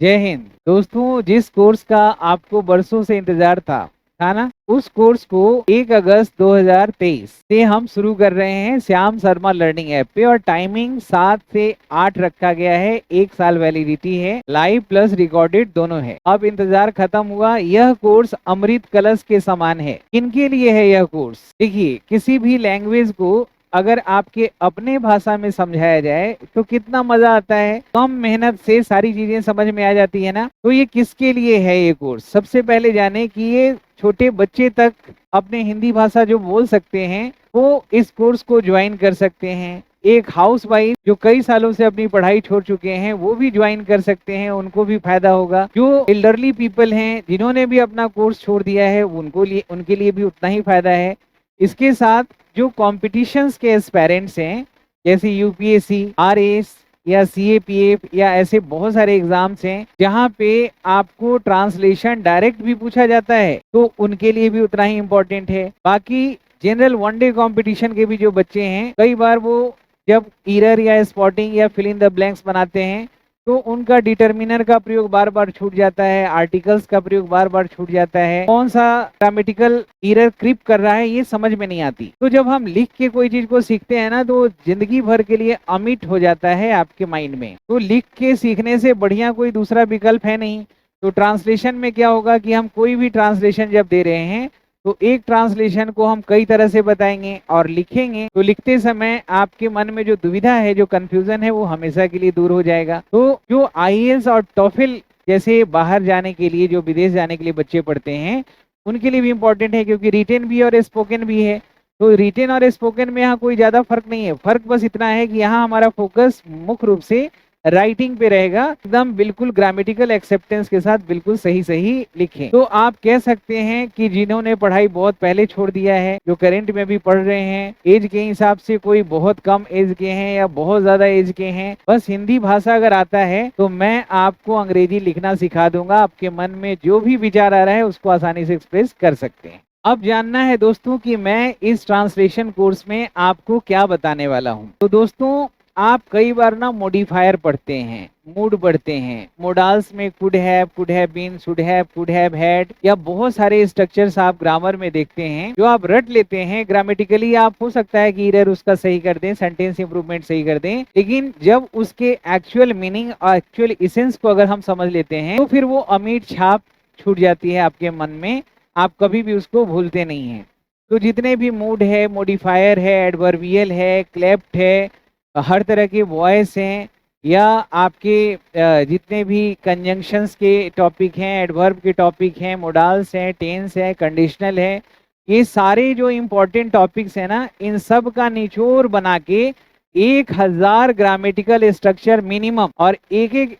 जय हिंद दोस्तों। जिस कोर्स का आपको बरसों से इंतजार था ना, उस कोर्स को 1 अगस्त 2023 से हम शुरू कर रहे हैं श्याम शर्मा लर्निंग ऐप पे, और टाइमिंग 7 से 8 रखा गया है। 1 साल वैलिडिटी है, लाइव प्लस रिकॉर्डेड दोनों है। अब इंतजार खत्म हुआ। यह कोर्स अमृत कलश के समान है। किनके लिए है यह कोर्स? देखिए, किसी भी लैंग्वेज को अगर आपके अपने भाषा में समझाया जाए तो कितना मजा आता है। कम मेहनत से सारी चीजें समझ में आ जाती है ना। तो ये किसके लिए है ये कोर्स? सबसे पहले जाने कि ये छोटे बच्चे तक अपने हिंदी भाषा जो बोल सकते हैं वो इस कोर्स को ज्वाइन कर सकते हैं। एक हाउस वाइफ जो कई सालों से अपनी पढ़ाई छोड़ चुके हैं वो भी ज्वाइन कर सकते हैं, उनको भी फायदा होगा। जो एल्डरली पीपल हैं जिन्होंने भी अपना कोर्स छोड़ दिया है उनके लिए भी उतना ही फायदा है। इसके साथ जो कॉम्पिटिशन्स के एस्पायरेंट्स हैं, जैसे यूपीएससी, आरएएस या सीएपीएफ या ऐसे बहुत सारे एग्जाम्स हैं जहां पे आपको ट्रांसलेशन डायरेक्ट भी पूछा जाता है, तो उनके लिए भी उतना ही इम्पोर्टेंट है। बाकी जनरल वनडे कंपटीशन के भी जो बच्चे हैं, कई बार वो जब इरर या स्पॉटिंग या फिल इन द ब्लैंक्स बनाते हैं तो उनका डिटर्मिनर का प्रयोग बार बार छूट जाता है, आर्टिकल्स का प्रयोग बार बार छूट जाता है, कौन सा ग्रामेटिकल एरर क्रिप कर रहा है ये समझ में नहीं आती। तो जब हम लिख के कोई चीज को सीखते हैं ना, तो जिंदगी भर के लिए अमिट हो जाता है आपके माइंड में। तो लिख के सीखने से बढ़िया कोई दूसरा विकल्प है नहीं। तो ट्रांसलेशन में क्या होगा कि हम कोई भी ट्रांसलेशन जब दे रहे हैं तो एक ट्रांसलेशन को हम कई तरह से बताएंगे और लिखेंगे, तो लिखते समय आपके मन में जो दुविधा है, जो कंफ्यूजन है, वो हमेशा के लिए दूर हो जाएगा। तो जो आईएएस और टॉफिल जैसे बाहर जाने के लिए, जो विदेश जाने के लिए बच्चे पढ़ते हैं, उनके लिए भी इम्पोर्टेंट है, क्योंकि रिटेन भी और स्पोकन भी है। तो रिटेन और स्पोकन में यहाँ कोई ज्यादा फर्क नहीं है। फर्क बस इतना है कि यहाँ हमारा फोकस मुख्य रूप से राइटिंग पे रहेगा, एकदम बिल्कुल ग्रामेटिकल एक्सेप्टेंस के साथ बिल्कुल सही सही लिखें। तो आप कह सकते हैं कि जिन्होंने पढ़ाई बहुत पहले छोड़ दिया है, जो करंट में भी पढ़ रहे हैं, एज के हिसाब से कोई बहुत कम एज के हैं या बहुत ज्यादा एज के हैं, बस हिंदी भाषा अगर आता है तो मैं आपको अंग्रेजी लिखना सिखा दूंगा। आपके मन में जो भी विचार आ रहा है उसको आसानी से एक्सप्रेस कर सकते हैं। अब जानना है दोस्तों कि मैं इस ट्रांसलेशन कोर्स में आपको क्या बताने वाला हूं। तो दोस्तों, आप कई बार ना मॉडिफायर पढ़ते हैं, मूड पढ़ते हैं। मोडाल्स में could have been, should have had, या बहुत सारे स्ट्रक्चर्स आप ग्रामर में देखते हैं जो आप रट लेते हैं। ग्रामेटिकली आप हो सकता है कि इरर उसका सही कर दें, सेंटेंस इंप्रूवमेंट सही कर दें, लेकिन जब उसके एक्चुअल मीनिंग और एक्चुअल इसेंस को अगर हम समझ लेते हैं तो फिर वो अमिट छाप छूट जाती है आपके मन में, आप कभी भी उसको भूलते नहीं हैं। तो जितने भी मूड है, मॉडिफायर है, एडवर्बियल है, क्लेप्ट है, हर तरह के वॉइस हैं, या आपके जितने भी कंजंक्शंस के टॉपिक हैं, एडवर्ब के टॉपिक हैं, मोडाल्स हैं, टेंस है, कंडीशनल है, ये सारे जो इम्पोर्टेंट टॉपिक्स हैं ना, इन सब का निचोड़ बना के 1000 ग्रामेटिकल स्ट्रक्चर मिनिमम, और एक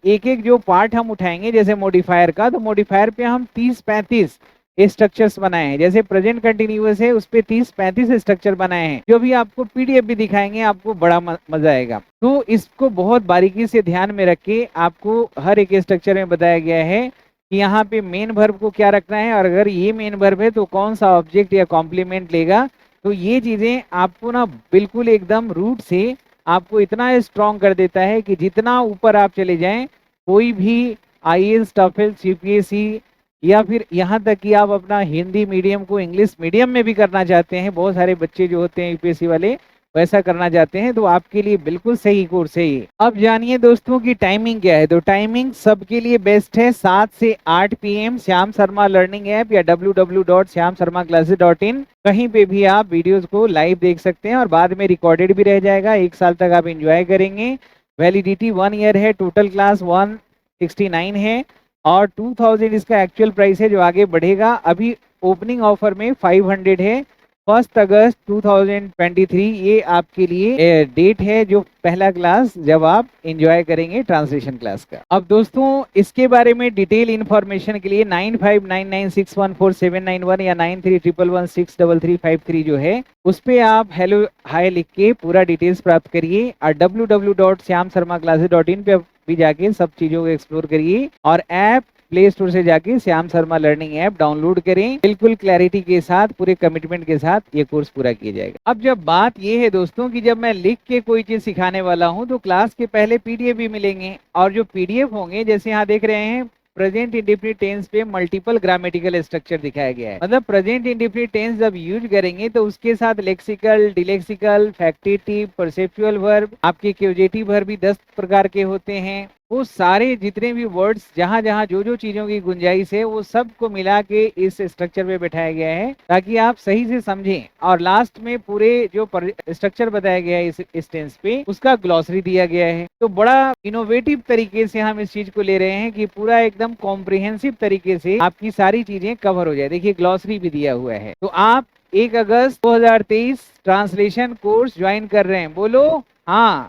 एक जो पार्ट हम उठाएंगे, जैसे मॉडिफायर का, तो मॉडिफायर पे हम 30-35 स्ट्रक्चर्स बनाए हैं। जैसे प्रेजेंट कंटिन्यूअस है, उस पे 30-35 स्ट्रक्चर बनाए हैं, जो भी आपको पीडीएफ भी दिखाएंगे, आपको बड़ा मजा आएगा। तो इसको बहुत बारीकी से ध्यान में रख के आपको हर एक स्ट्रक्चर में बताया गया है कि यहाँ पे मेन वर्ब को क्या रखना है, और अगर ये मेन वर्ब है तो कौन सा ऑब्जेक्ट या कॉम्प्लीमेंट लेगा। तो ये चीजें आपको ना बिल्कुल एकदम रूट से आपको इतना स्ट्रॉन्ग कर देता है कि जितना ऊपर आप चले जाएं, कोई भी आईएएस, टॉफल, सीपीएसई, या फिर यहाँ तक कि आप अपना हिंदी मीडियम को इंग्लिश मीडियम में भी करना चाहते हैं, बहुत सारे बच्चे जो होते हैं यूपीएससी वाले वैसा करना चाहते हैं, तो आपके लिए बिल्कुल सही कोर्स है ये। अब जानिए दोस्तों की टाइमिंग क्या है। तो टाइमिंग सबके लिए बेस्ट है, 7 से 8 PM Shyam Sharma learning app या www.shyamsharmaclasses.in, कहीं पे भी आप वीडियोस को लाइव देख सकते हैं और बाद में रिकॉर्डेड भी रह जाएगा। 1 साल तक आप एंजॉय करेंगे। वैलिडिटी 1 ईयर है। टोटल क्लास 169 है और 2000 इसका एक्चुअल प्राइस है, जो आगे बढ़ेगा। अभी ओपनिंग ऑफर में 500 है। 1 अगस्त 2023 ये आपके लिए डेट है, जो पहला क्लास जब आप एंजॉय करेंगे ट्रांसलेशन क्लास का। अब दोस्तों, इसके बारे में डिटेल इन्फॉर्मेशन के लिए 9599614791 या 9311163353 जो है, उस पे आप हेलो हाय लिख के पूरा डिटेल्स प्राप्त करिए, और www.shyamsharmaclasses.in पे भी जाके सब चीजों को एक्सप्लोर करिए। और ऐप प्ले स्टोर से जाके Shyam Sharma learning app download करें। बिल्कुल क्लैरिटी के साथ, पूरे कमिटमेंट के साथ ये कोर्स पूरा किया जाएगा। अब जब बात ये है दोस्तों कि जब मैं लिख के कोई चीज सिखाने वाला हूं तो क्लास के पहले पीडीएफ भी मिलेंगे, और जो पीडीएफ होंगे जैसे यहाँ देख रहे हैं प्रेजेंट इंडेफिनिट टेंस पे मल्टीपल ग्रामेटिकल स्ट्रक्चर दिखाया गया है। मतलब प्रेजेंट इंडेफिनिट टेंस जब यूज करेंगे तो उसके साथ लेक्सिकल, डिलेक्सिकल, फैक्टिटिव, परसेप्चुअल वर्ब, आपके एक्यूजेटिव वर्ब भी 10 प्रकार के होते हैं। वो सारे जितने भी वर्ड्स जहां जहां जो जो चीजों की गुंजाइश है वो सब को मिला के इस स्ट्रक्चर पे बैठाया गया है ताकि आप सही से समझें। और लास्ट में पूरे जो स्ट्रक्चर बताया गया है इस टेंस पे उसका ग्लॉसरी दिया गया है। तो बड़ा इनोवेटिव तरीके से हम इस चीज को ले रहे हैं कि पूरा एकदम कॉम्प्रिहेंसिव तरीके से आपकी सारी चीजें कवर हो जाए। देखिए ग्लॉसरी भी दिया हुआ है। तो आप 1 अगस्त 2023 ट्रांसलेशन कोर्स ज्वाइन कर रहे हैं, बोलो हाँ।